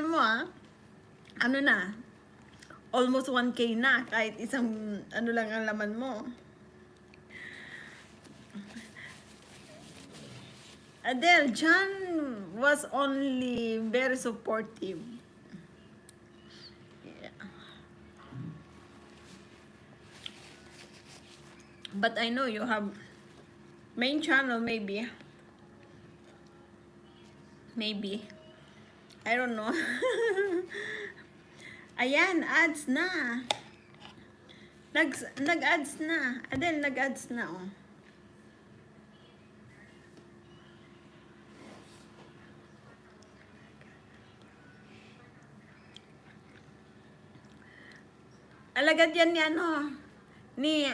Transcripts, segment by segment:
Tignan mo ano na, almost 1K na, kahit isang ano lang ang laman mo. Adele, John was only very supportive. Yeah. But I know you have main channel, maybe. Maybe. I don't know. Ayan, ads na. Nag-ads na. Adele, nag-ads na, oh. Alagad yan ni ano, ni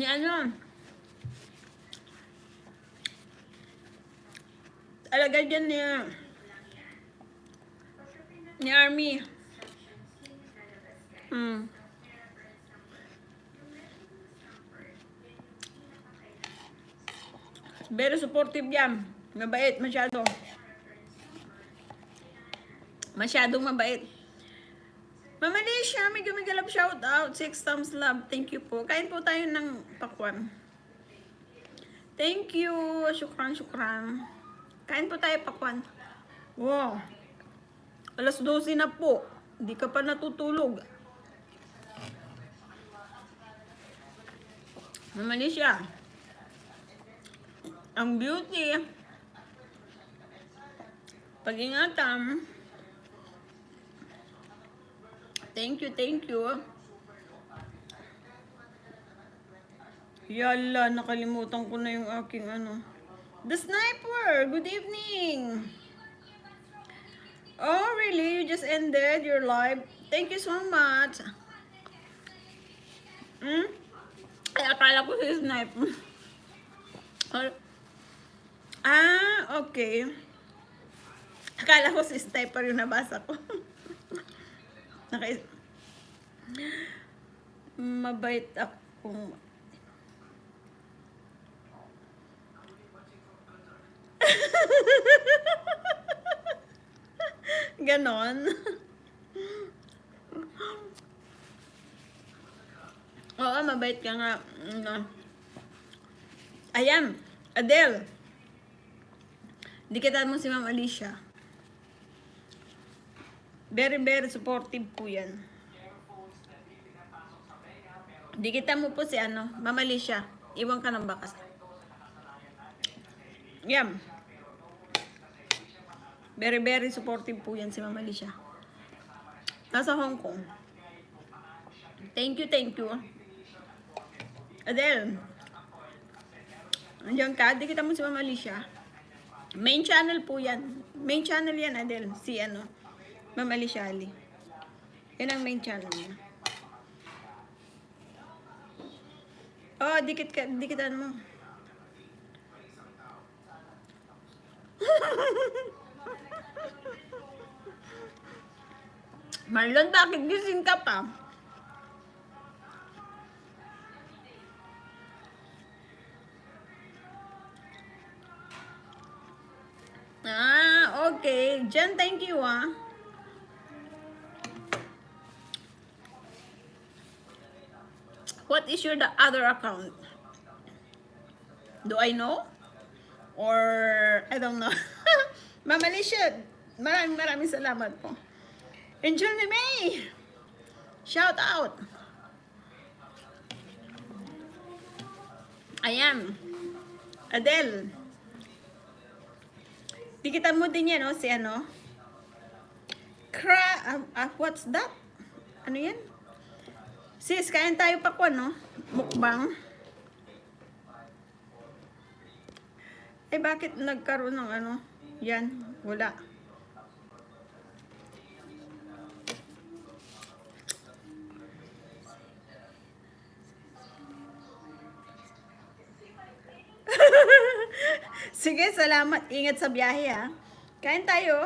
ano, alagad yan ni Army. Very supportive yan. Mabait, masyado. Masyadong mabait. Mama Alicia, may gumigalap shout out. 6 thumbs love. Thank you po. Kain po tayo ng pakwan. Thank you. Syukran, syukran. Kain po tayo pakwan. Wow. Alas 12 na po. Hindi ka pa natutulog. Mama Alicia. Ang beauty. Pag-ingatan. Thank you, thank you. Yala, nakalimutan ko na yung aking ano. The Sniper, good evening. Oh, really? You just ended your live? Thank you so much. Ay, akala ko si Sniper. Okay. Akala ko si Sniper yung nabasa ko. Mabait ako. Ganon. Oo, mabait ka nga. Ayan, Adele. Dikitan mo si Ma'am Alicia. Very, very supportive po yan. Dikitan mo po si ano, Ma'am Alicia. Iwan ka ng bakas. Yan. Very, very supportive po yan si Ma'am Alicia. Nasa Hong Kong. Thank you, thank you. Adele. Andiyan ka, dikitan mo si Ma'am Alicia. Main channel po yan. Main channel yan, Adele. Si ano, Ma'am Alicia Ali. Yan ang main channel niya. Oh, dikitan mo. Marlon, bakit gising ka pa? Okay. Jen, thank you, What is your other account? Do I know? Or, I don't know. Ma'am Alicia, maraming salamat po. Angel ni May! Shout out! Ayan. Adele. Dikitan mo din yan, si ano? What's that? Ano yan? Sis, kain tayo pa ko, Mukbang. Bakit nagkaroon ng ano? Yan, wala. Sige, salamat. Ingat sa biyahe, Kain tayo.